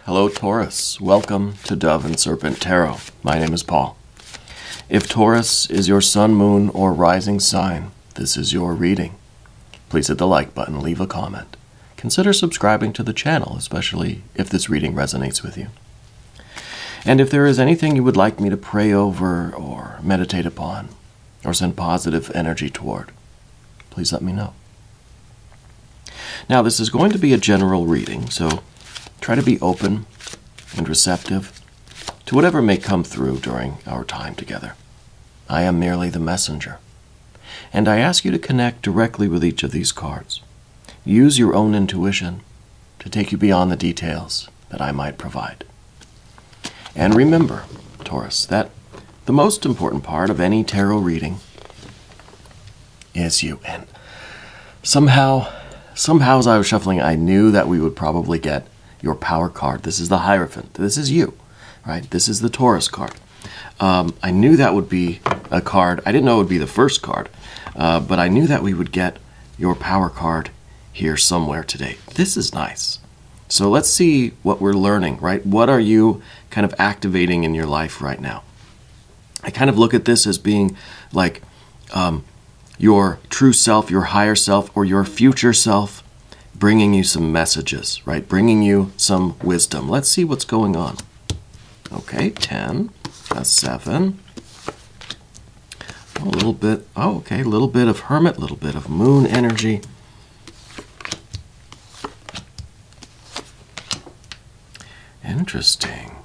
Hello Taurus, welcome to Dove and Serpent Tarot. My name is Paul. If Taurus is your sun, moon, or rising sign, this is your reading. Please hit the like button, leave a comment. Consider subscribing to the channel, especially if this reading resonates with you. And if there is anything you would like me to pray over or meditate upon or send positive energy toward, please let me know. Now, this is going to be a general reading, so try to be open and receptive to whatever may come through during our time together. I am merely the messenger, and I ask you to connect directly with each of these cards. Use your own intuition to take you beyond the details that I might provide. And remember, Taurus, that the most important part of any tarot reading is you. And somehow as I was shuffling, I knew that we would probably get your power card. This is the Hierophant. This is you, right? This is the Taurus card. I knew that would be a card. I didn't know it would be the first card, but I knew that we would get your power card here somewhere today. This is nice. So let's see what we're learning, right? What are you kind of activating in your life right now? I kind of look at this as being like your true self, your higher self, or your future self bringing you some messages, right? Bringing you some wisdom. Let's see what's going on. Okay, 10, a 7. A little bit, oh, okay, a little bit of Hermit, a little bit of Moon energy. Interesting.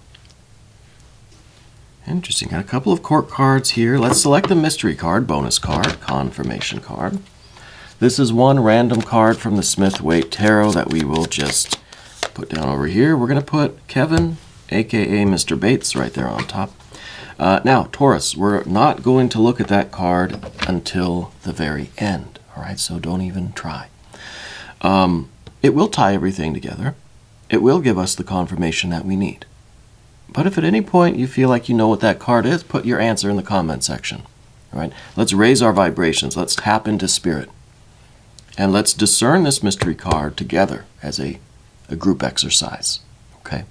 Interesting. Got a couple of court cards here. Let's select the mystery card, bonus card, confirmation card. This is one random card from the Smith-Waite Tarot that we will just put down over here. We're going to put Kevin, aka Mr. Bates, right there on top. Now, Taurus, we're not going to look at that card until the very end. All right, so don't even try. It will tie everything together. It will give us the confirmation that we need. But if at any point you feel like you know what that card is, put your answer in the comment section. All right? Let's raise our vibrations. Let's tap into spirit. And let's discern this mystery card together as a group exercise. Okay?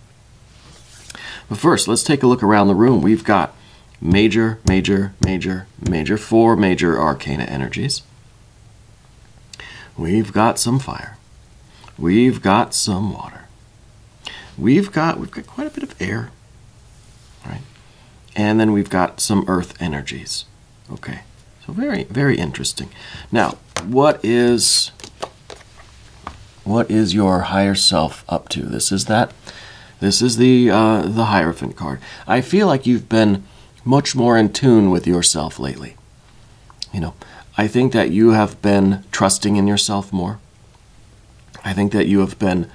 But first, let's take a look around the room. We've got major, major, major, major, 4 major arcana energies. We've got some fire. We've got some water. We've got quite a bit of air, right? And then we've got some earth energies. Okay, so very, very interesting. Now, what is your higher self up to? This is the Hierophant card. I feel like you've been much more in tune with yourself lately. You know, I think that you have been trusting in yourself more. I think that you have been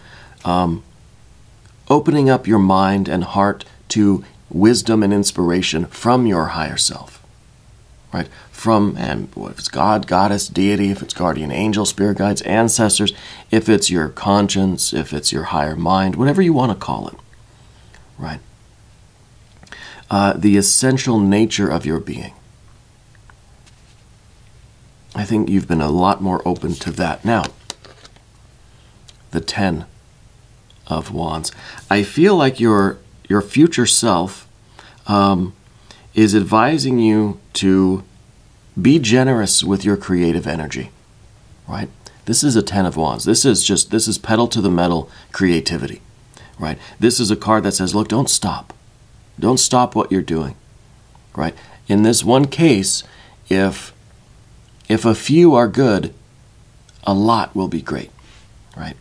opening up your mind and heart to wisdom and inspiration from your higher self, right? From, and if it's God, Goddess, Deity, if it's guardian angel, spirit guides, ancestors, if it's your conscience, if it's your higher mind, whatever you want to call it, right? The essential nature of your being. I think you've been a lot more open to that. Now, the 10 of Wands. I feel like your future self is advising you to be generous with your creative energy, right? This is a 10 of Wands. This is pedal to the metal creativity, right? This is a card that says, look, don't stop. Don't stop what you're doing, right? In this one case, if a few are good, a lot will be great, right?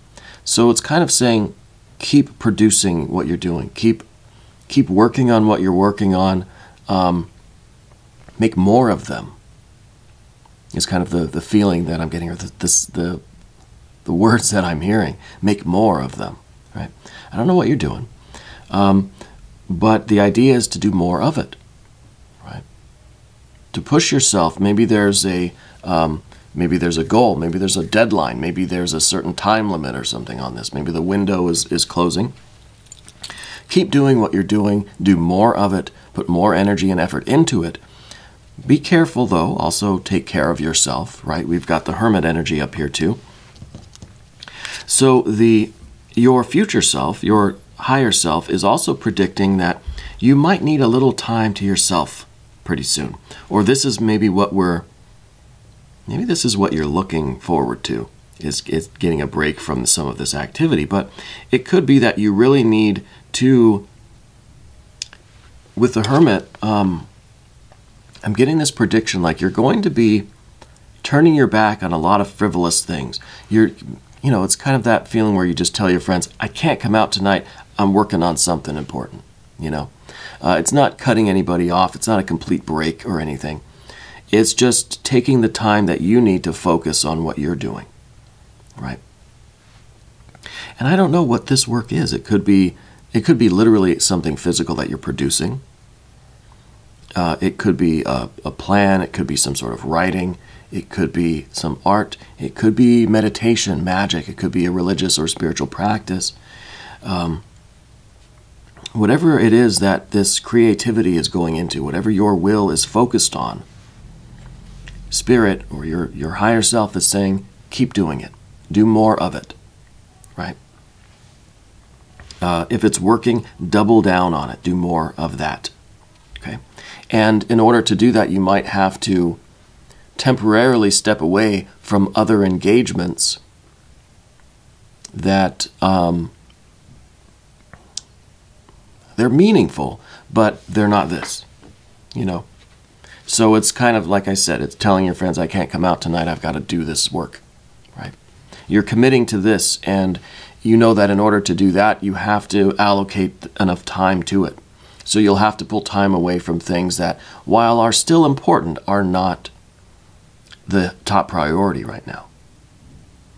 So it's kind of saying, keep producing what you're doing. Keep working on what you're working on. Make more of them. Is kind of the feeling that I'm getting, or the words that I'm hearing. Make more of them. Right? I don't know what you're doing, but the idea is to do more of it. Right? To push yourself. Maybe there's a goal, maybe there's a deadline, maybe there's a certain time limit or something on this. Maybe the window is closing. Keep doing what you're doing, do more of it, put more energy and effort into it. Be careful though, also take care of yourself, right? We've got the Hermit energy up here too. So your future self, your higher self is also predicting that you might need a little time to yourself pretty soon. Or this is maybe what this is what you're looking forward to, is getting a break from some of this activity. But it could be that you really need to, with the Hermit, I'm getting this prediction like you're going to be turning your back on a lot of frivolous things. It's kind of that feeling where you just tell your friends, I can't come out tonight, I'm working on something important, It's not cutting anybody off, it's not a complete break or anything. It's just taking the time that you need to focus on what you're doing, right? And I don't know what this work is. It could be literally something physical that you're producing. It could be a plan, it could be some sort of writing, it could be some art, it could be meditation, magic, it could be a religious or spiritual practice. Whatever it is that this creativity is going into, whatever your will is focused on, Spirit or your higher self is saying, keep doing it. Do more of it, right? If it's working, double down on it. Do more of that, okay? And in order to do that, you might have to temporarily step away from other engagements that they're meaningful, but they're not this, So it's kind of, like I said, it's telling your friends, I can't come out tonight, I've got to do this work, right? You're committing to this, and you know that in order to do that, you have to allocate enough time to it. So you'll have to pull time away from things that, while are still important, are not the top priority right now,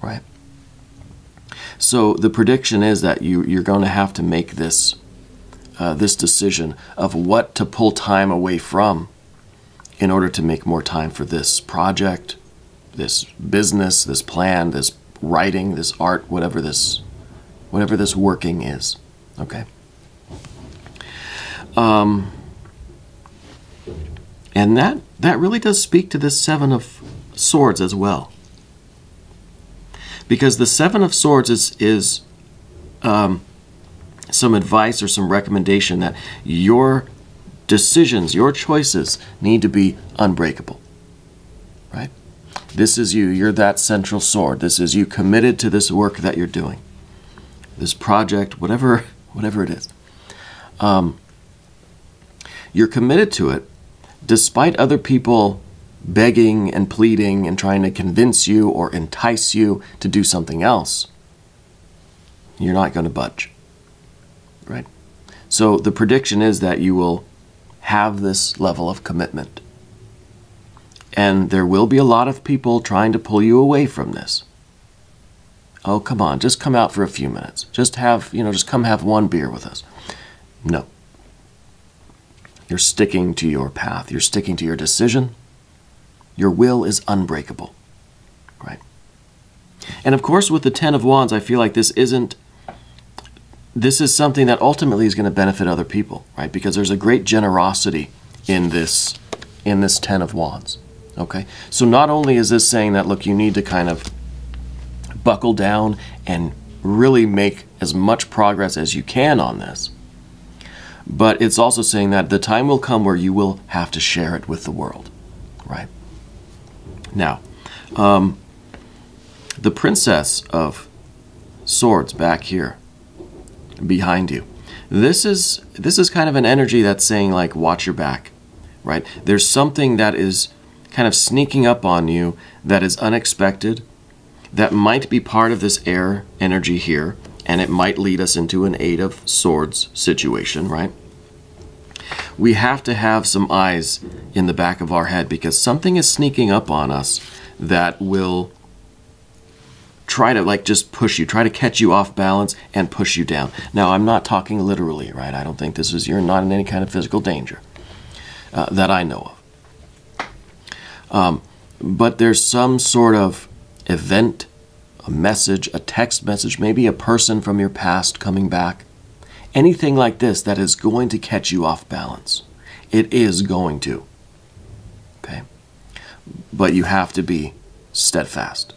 right? So the prediction is that you're going to have to make this decision of what to pull time away from in order to make more time for this project, this business, this plan, this writing, this art, whatever this working is, okay? And that really does speak to this Seven of Swords as well. Because the Seven of Swords is some advice or some recommendation that your decisions, your choices need to be unbreakable, right? This is you. You're that central sword. This is you committed to this work that you're doing, this project, whatever it is. You're committed to it despite other people begging and pleading and trying to convince you or entice you to do something else. You're not going to budge, right? So the prediction is that you will have this level of commitment. And there will be a lot of people trying to pull you away from this. Oh, come on, just come out for a few minutes. Just come have one beer with us. No. You're sticking to your path. You're sticking to your decision. Your will is unbreakable, right? And of course, with the Ten of Wands, I feel like this is something that ultimately is going to benefit other people, right? Because there's a great generosity in this Ten of Wands, okay? So not only is this saying that, look, you need to kind of buckle down and really make as much progress as you can on this, but it's also saying that the time will come where you will have to share it with the world, right? Now, the Princess of Swords back here, behind you. This is kind of an energy that's saying, like, watch your back, right? There's something that is kind of sneaking up on you that is unexpected, that might be part of this air energy here, and it might lead us into an Eight of Swords situation, right? We have to have some eyes in the back of our head because something is sneaking up on us that will try to, like, just push you, try to catch you off balance and push you down. Now, I'm not talking literally, right? I don't think you're not in any kind of physical danger that I know of. But there's some sort of event, a message, a text message, maybe a person from your past coming back. Anything like this that is going to catch you off balance. It is going to. Okay? But you have to be steadfast.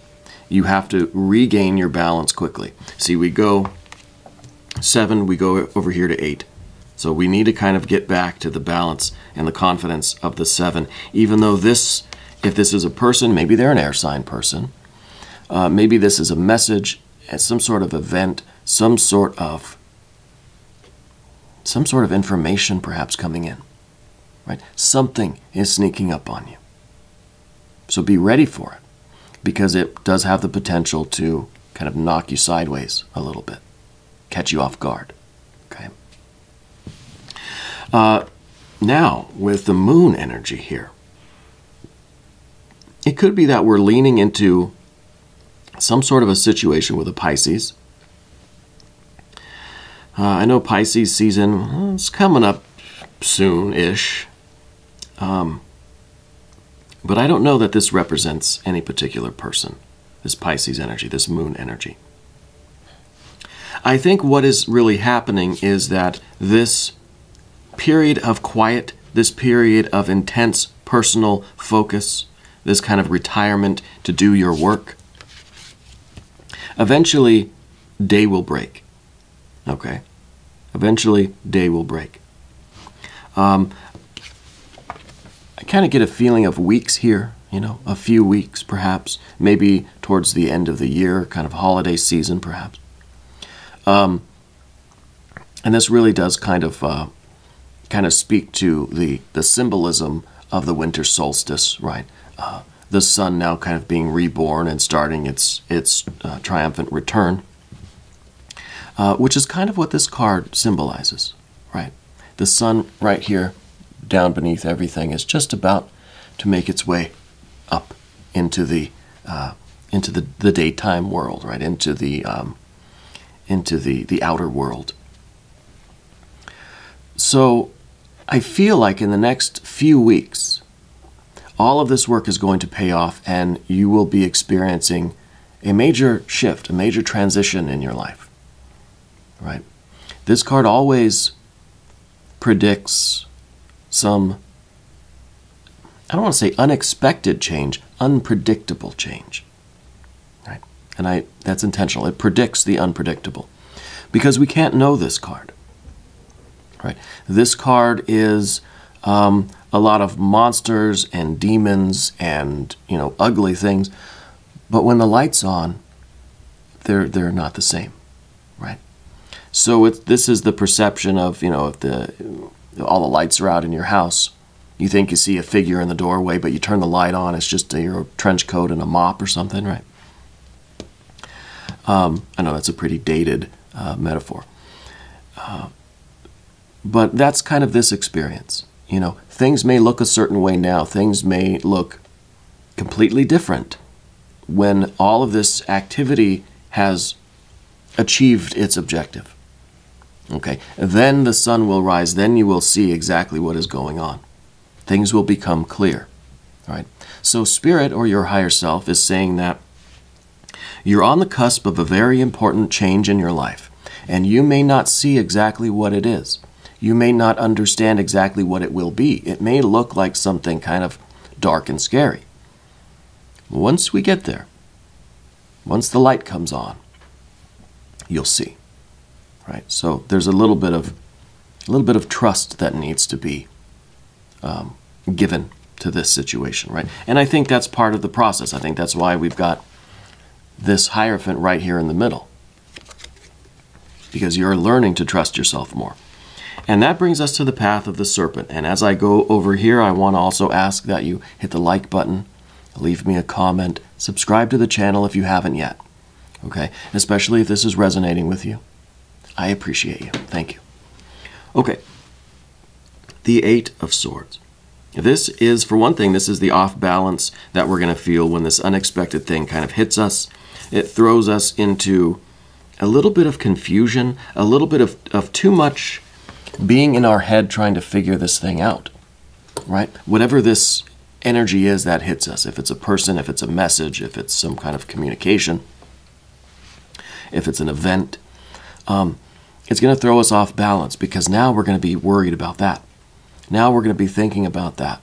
You have to regain your balance quickly. See, we go 7, we go over here to 8. So we need to kind of get back to the balance and the confidence of the 7, even though this, if this is a person, maybe they're an air sign person. Maybe this is a message, some sort of event, some sort of information perhaps coming in, right? Something is sneaking up on you. So be ready for it, because it does have the potential to kind of knock you sideways a little bit, catch you off guard, okay? Now, with the moon energy here, it could be that we're leaning into some sort of a situation with a Pisces. I know Pisces season is coming up soon-ish, but I don't know that this represents any particular person, this Pisces energy, this moon energy. I think what is really happening is that this period of quiet, this period of intense personal focus, this kind of retirement to do your work, eventually day will break. Okay? Eventually day will break. I kind of get a feeling of weeks here, you know, a few weeks perhaps, maybe towards the end of the year, kind of holiday season perhaps. And this really does kind of speak to the symbolism of the winter solstice, right? The sun now kind of being reborn and starting its triumphant return, which is kind of what this card symbolizes, right? The sun right here, down beneath everything, is just about to make its way up into the daytime world, right? Into the outer world. So I feel like in the next few weeks, all of this work is going to pay off, and you will be experiencing a major shift, a major transition in your life, right? This card always predicts some, I don't want to say unexpected change, unpredictable change, right? And that's intentional. It predicts the unpredictable, because we can't know this card, right? This card is a lot of monsters and demons and, you know, ugly things, but when the light's on, they're not the same, right? So this is the perception of, you know, if all the lights are out in your house, you think you see a figure in the doorway, but you turn the light on, it's just your trench coat and a mop or something, right? I know that's a pretty dated metaphor. But that's kind of this experience. You know, things may look a certain way now. Things may look completely different when all of this activity has achieved its objective. Okay, then the sun will rise. Then you will see exactly what is going on. Things will become clear. All right. So Spirit, or your higher self, is saying that you're on the cusp of a very important change in your life, and you may not see exactly what it is. You may not understand exactly what it will be. It may look like something kind of dark and scary. Once we get there, once the light comes on, you'll see, right? So there's a little bit of trust that needs to be given to this situation, right? And I think that's part of the process. I think that's why we've got this Hierophant right here in the middle, because you're learning to trust yourself more. And that brings us to the path of the Serpent. And as I go over here, I want to also ask that you hit the like button, leave me a comment, subscribe to the channel if you haven't yet, okay? Especially if this is resonating with you. I appreciate you. Thank you. Okay, the Eight of Swords. This is, for one thing, this is the off balance that we're going to feel when this unexpected thing kind of hits us. It throws us into a little bit of confusion, a little bit of too much being in our head trying to figure this thing out, right? Whatever this energy is that hits us, if it's a person, if it's a message, if it's some kind of communication, if it's an event, it's going to throw us off balance, because now we're going to be worried about that. Now we're going to be thinking about that.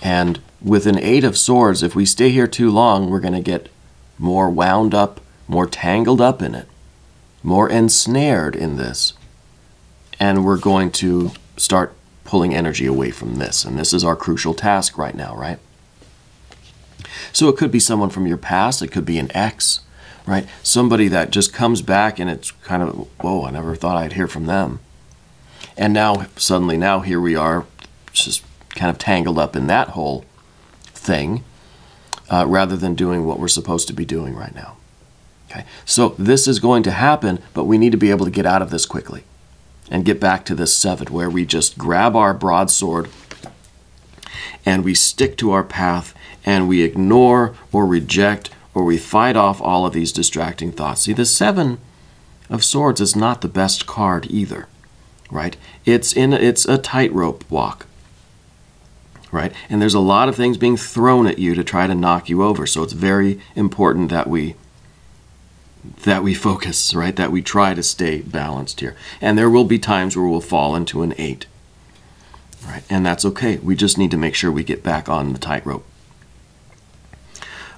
And with an Eight of Swords, if we stay here too long, we're going to get more wound up, more tangled up in it. more ensnared in this, and we're going to start pulling energy away from this. And this is our crucial task right now, right? So it could be someone from your past. It could be an ex, right? Somebody that just comes back and it's kind of, whoa, I never thought I'd hear from them. And now, suddenly, now here we are, just kind of tangled up in that whole thing, rather than doing what we're supposed to be doing right now. Okay, so this is going to happen, but we need to be able to get out of this quickly and get back to this 7, where we just grab our broadsword and we stick to our path and we ignore or reject or we fight off all of these distracting thoughts. See, the 7 of Swords is not the best card either, right? It's a tightrope walk, right? And there's a lot of things being thrown at you to try to knock you over. So it's very important that we focus, right? That we try to stay balanced here. And there will be times where we'll fall into an 8, right? And that's okay. We just need to make sure we get back on the tightrope.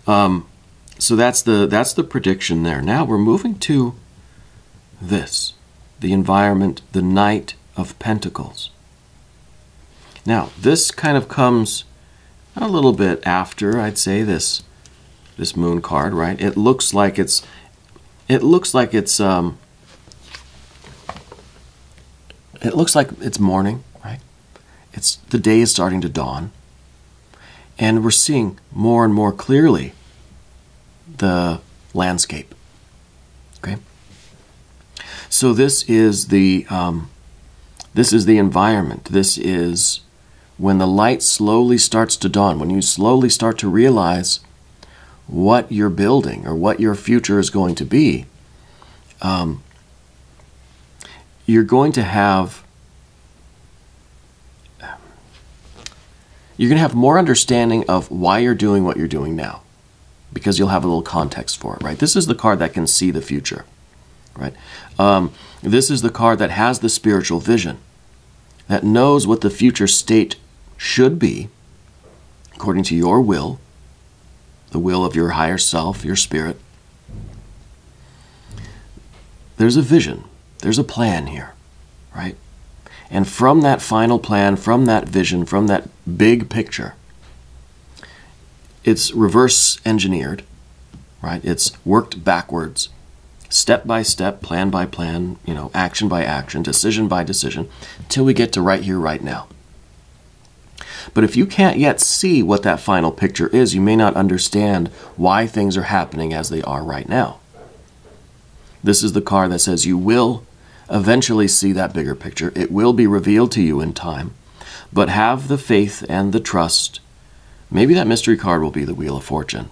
So that's the prediction there. Now we're moving to this, the environment, the Knight of Pentacles. Now this kind of comes a little bit after, I'd say, this Moon card, right? It looks like it's morning, right? The day is starting to dawn, and we're seeing more and more clearly the landscape. Okay, so this is the environment. This is when the light slowly starts to dawn, when you slowly start to realize what you're building or what your future is going to be. You're going to have more understanding of why you're doing what you're doing now, because you'll have a little context for it, right? This is the card that can see the future, right? This is the card that has the spiritual vision, that knows what the future state should be according to your will, the will of your higher self, your spirit. There's a vision. There's a plan here, right? And from that final plan, from that vision, from that big picture, it's reverse engineered, right? It's worked backwards, step by step, plan by plan, action by action, decision by decision, until we get to right here, right now. But if you can't yet see what that final picture is, you may not understand why things are happening as they are right now. This is the card that says you will eventually see that bigger picture. It will be revealed to you in time, but have the faith and the trust. Maybe that mystery card will be the Wheel of Fortune,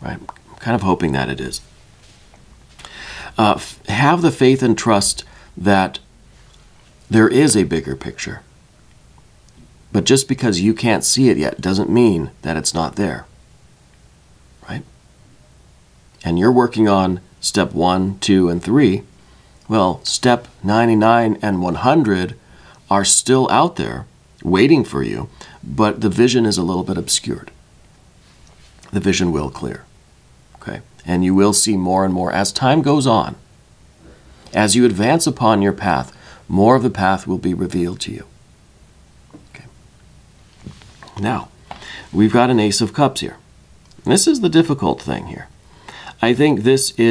right? I'm kind of hoping that it is. Have the faith and trust that there is a bigger picture. But just because you can't see it yet doesn't mean that it's not there, right? And you're working on step 1, 2, and 3. Well, step 99 and 100 are still out there waiting for you, but the vision is a little bit obscured. The vision will clear, okay? And you will see more and more as time goes on. As you advance upon your path, more of the path will be revealed to you. Now, we've got an Ace of Cups here. This is the difficult thing here. I think it's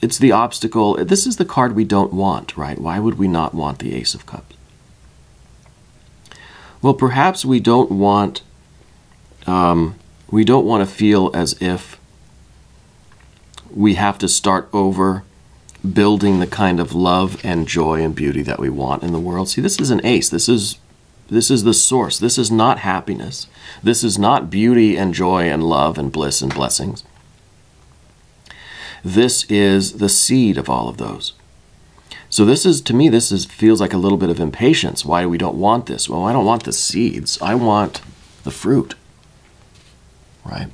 the obstacle. This is the card we don't want, right? Why would we not want the Ace of Cups? Well, perhaps we don't want to feel as if we have to start over building the kind of love and joy and beauty that we want in the world. See, this is an ace. This is the source. This is not happiness. This is not beauty and joy and love and bliss and blessings. This is the seed of all of those. So to me, this feels like a little bit of impatience. Why we don't want this? Well, I don't want the seeds. I want the fruit, right?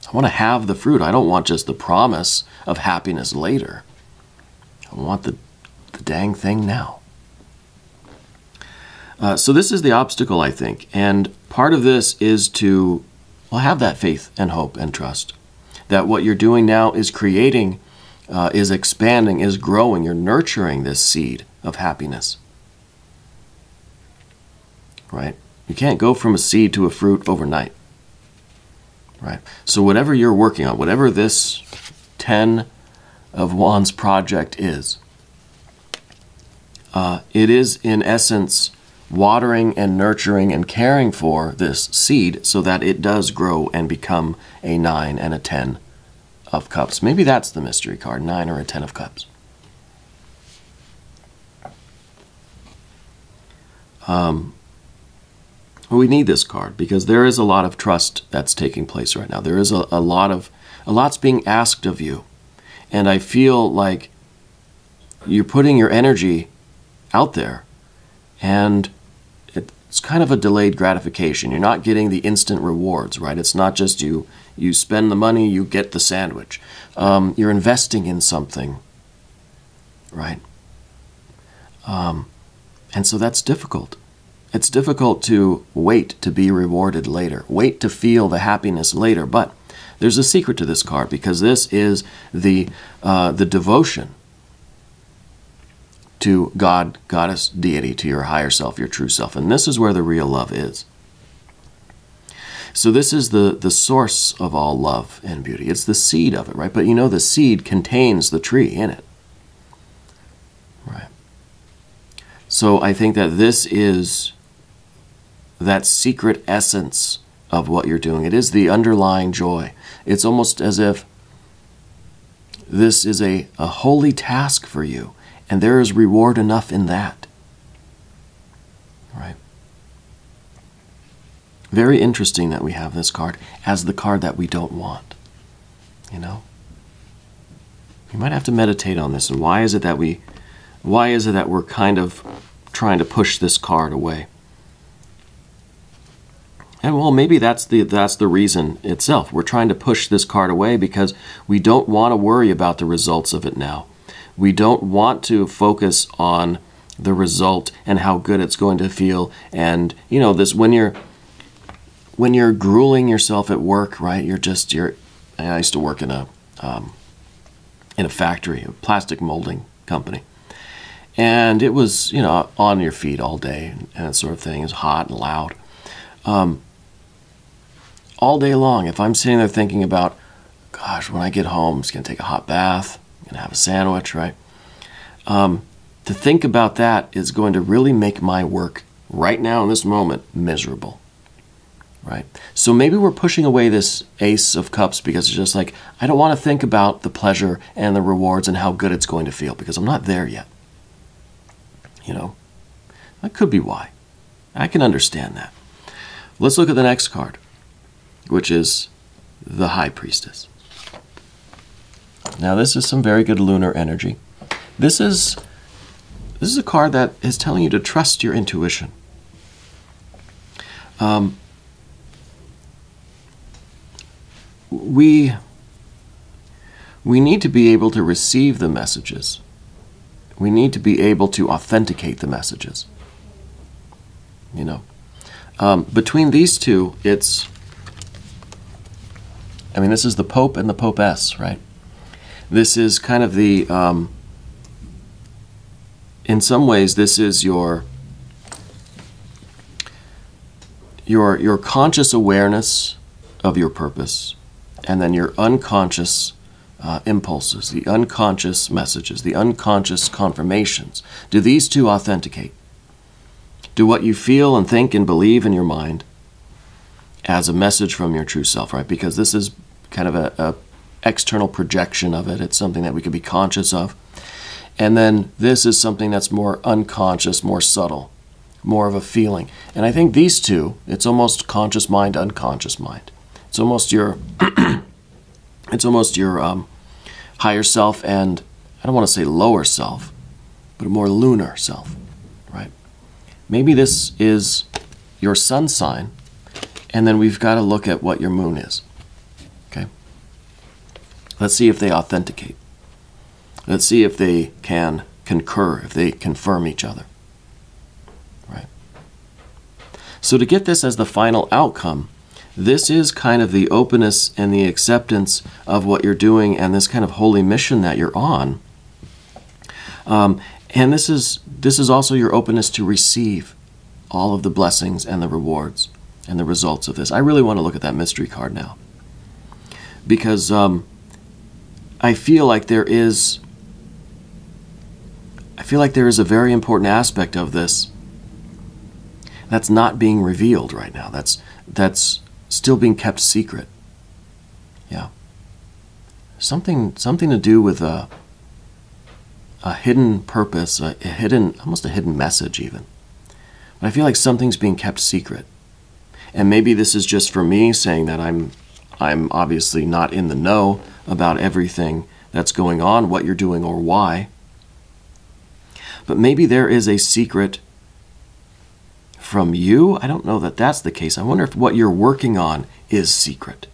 I want to have the fruit. I don't want just the promise of happiness later. I want the dang thing now. So this is the obstacle, I think. And part of this is to, have that faith and hope and trust that what you're doing now is creating is expanding, is growing. You're nurturing this seed of happiness. Right? You can't go from a seed to a fruit overnight. Right? So whatever you're working on, whatever this 10 of Wands project is, it is in essence watering and nurturing and caring for this seed so that it does grow and become a 9 and a 10 of Cups. Maybe that's the mystery card, 9 or a 10 of Cups. We need this card because there is a lot of trust that's taking place right now. There is a lot's being asked of you. And I feel like you're putting your energy out there, and it's kind of a delayed gratification. You're not getting the instant rewards, right? It's not just you spend the money, you get the sandwich. You're investing in something, right? And so that's difficult. It's difficult to wait to be rewarded later, wait to feel the happiness later. But there's a secret to this card, because this is the devotion to God, Goddess, Deity, to your higher self, your true self. And this is where the real love is. So this is the source of all love and beauty. It's the seed of it, right? But you know the seed contains the tree in it. Right. So I think that this is that secret essence of what you're doing. It is the underlying joy. It's almost as if this is a holy task for you, and there is reward enough in that. Right? Very interesting that we have this card as the card that we don't want. You know? You might have to meditate on this. And why is it that we're kind of trying to push this card away? And well, maybe that's the reason itself. We're trying to push this card away because we don't want to worry about the results of it now. We don't want to focus on the result and how good it's going to feel. And you know, this when you're grueling yourself at work, right? I used to work in a factory, a plastic molding company. And it was, you know, on your feet all day and that sort of thing. It was hot and loud. All day long, if I'm sitting there thinking about, gosh, when I get home, I'm just going to take a hot bath, I'm going to have a sandwich, right? To think about that is going to really make my work right now in this moment miserable, right? So maybe we're pushing away this Ace of Cups because it's just like, I don't want to think about the pleasure and the rewards and how good it's going to feel because I'm not there yet. You know, that could be why. I can understand that. Let's look at the next card, which is the High Priestess. Now, this is some very good lunar energy. This is a card that is telling you to trust your intuition. We need to be able to receive the messages. We need to be able to authenticate the messages. You know, between these two, this is the Pope and the Popess, right? This is kind of the, in some ways, this is your conscious awareness of your purpose, and then your unconscious impulses, the unconscious messages, the unconscious confirmations. Do these two authenticate? Do what you feel and think and believe in your mind as a message from your true self, right? Because this is kind of a external projection of it. It's something that we could be conscious of. And then this is something that's more unconscious, more subtle, more of a feeling. And I think these two, it's almost conscious mind, unconscious mind. It's almost your higher self and, I don't want to say lower self, but a more lunar self, right? Maybe this is your sun sign, and then we've got to look at what your moon is. Okay? Let's see if they authenticate. Let's see if they can concur, if they confirm each other. Right? So to get this as the final outcome, this is kind of the openness and the acceptance of what you're doing and this kind of holy mission that you're on. And this is also your openness to receive all of the blessings and the rewards and the results of this. I really want to look at that mystery card now, because I feel like there is a very important aspect of this that's not being revealed right now. That's still being kept secret. Yeah. Something to do with a hidden purpose, almost a hidden message even. But I feel like something's being kept secret. And maybe this is just for me saying that I'm obviously not in the know about everything that's going on, what you're doing or why. But maybe there is a secret from you. I don't know that that's the case. I wonder if what you're working on is secret.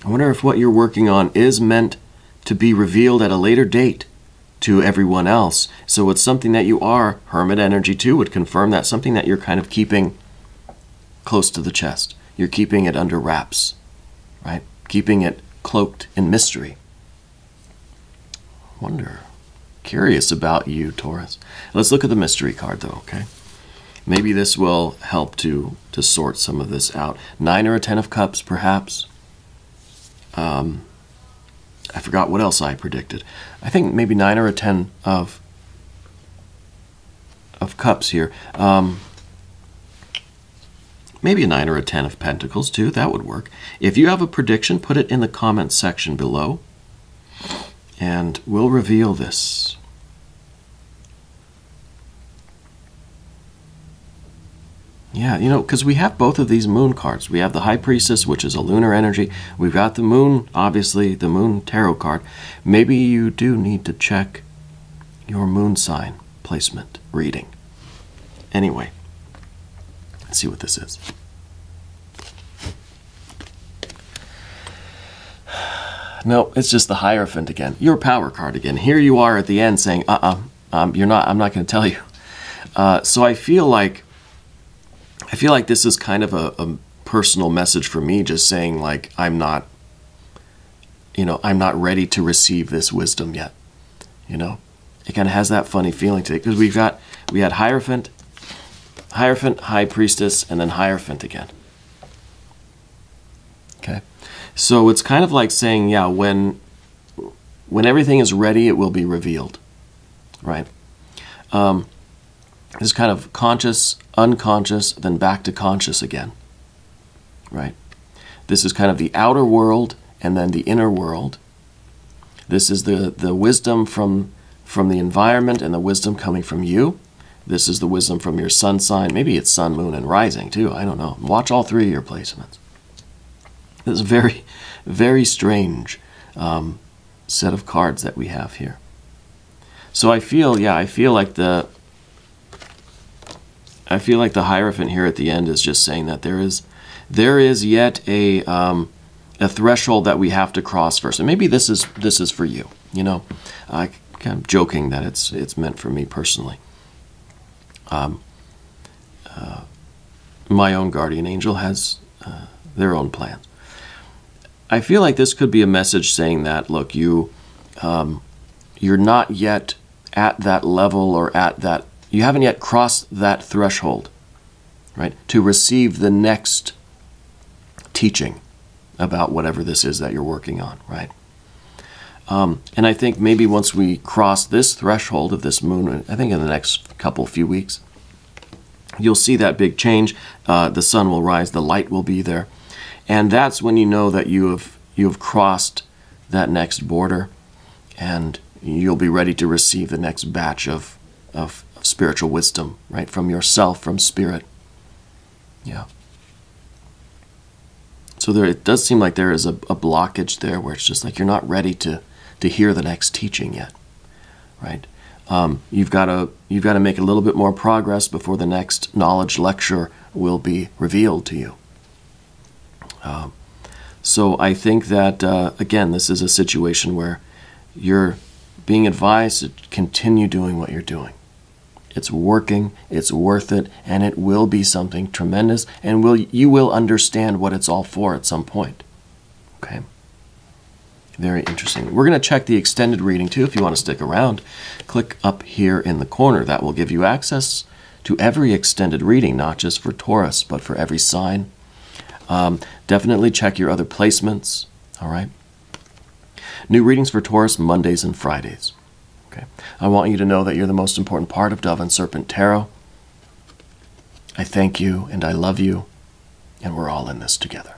I wonder if what you're working on is meant to be revealed at a later date to everyone else. So it's something that you are, hermit energy too would confirm that, something that you're kind of keeping close to the chest. You're keeping it under wraps, right? Keeping it cloaked in mystery. Wonder. Curious about you, Taurus. Let's look at the mystery card though, okay? Maybe this will help to sort some of this out. 9 or a 10 of cups, perhaps. I forgot what else I predicted. I think maybe 9 or a 10 of cups here. Maybe a 9 or a 10 of pentacles too. That would work. If you have a prediction, put it in the comments section below, and we'll reveal this. Yeah, you know, because we have both of these moon cards. We have the High Priestess, which is a lunar energy. We've got the moon, obviously, the moon tarot card. Maybe you do need to check your moon sign placement reading. Anyway, let's see what this is. No, it's just the Hierophant again. Your power card again. Here you are at the end saying, you're not, I'm not going to tell you. So I feel like this is kind of a personal message for me, just saying like, I'm not ready to receive this wisdom yet. You know, it kind of has that funny feeling to it, because we had Hierophant, High Priestess, and then Hierophant again. Okay. So it's kind of like saying, yeah, when everything is ready, it will be revealed, right? It's kind of conscious, unconscious, then back to conscious again, right? This is kind of the outer world and then the inner world. This is the wisdom from the environment and the wisdom coming from you. This is the wisdom from your sun sign. Maybe it's sun, moon, and rising too. I don't know. Watch all 3 of your placements. This is a very, very strange set of cards that we have here. So I feel like the Hierophant here at the end is just saying that there is yet a threshold that we have to cross first, and maybe this is for you. You know, I kind of joking that it's meant for me personally. My own guardian angel has their own plans. I feel like this could be a message saying that, look, you're not yet at that level, or you haven't yet crossed that threshold, right, to receive the next teaching about whatever this is that you're working on, right? And I think maybe once we cross this threshold of this moon, I think in the next few weeks, you'll see that big change. The sun will rise, the light will be there. And that's when you know that you have crossed that next border, and you'll be ready to receive the next batch of spiritual wisdom, right, from yourself, from spirit. Yeah. So it does seem like there is a blockage there, where it's just like you're not ready to hear the next teaching yet, right? You've got to make a little bit more progress before the next knowledge lecture will be revealed to you. So I think that, again, this is a situation where you're being advised to continue doing what you're doing. It's working, it's worth it, and it will be something tremendous, and you will understand what it's all for at some point. Okay? Very interesting. We're going to check the extended reading too if you want to stick around. Click up here in the corner. That will give you access to every extended reading, not just for Taurus, but for every sign. Definitely check your other placements. All right? New readings for Taurus Mondays and Fridays. Okay. I want you to know that you're the most important part of Dove and Serpent Tarot. I thank you and I love you, and we're all in this together.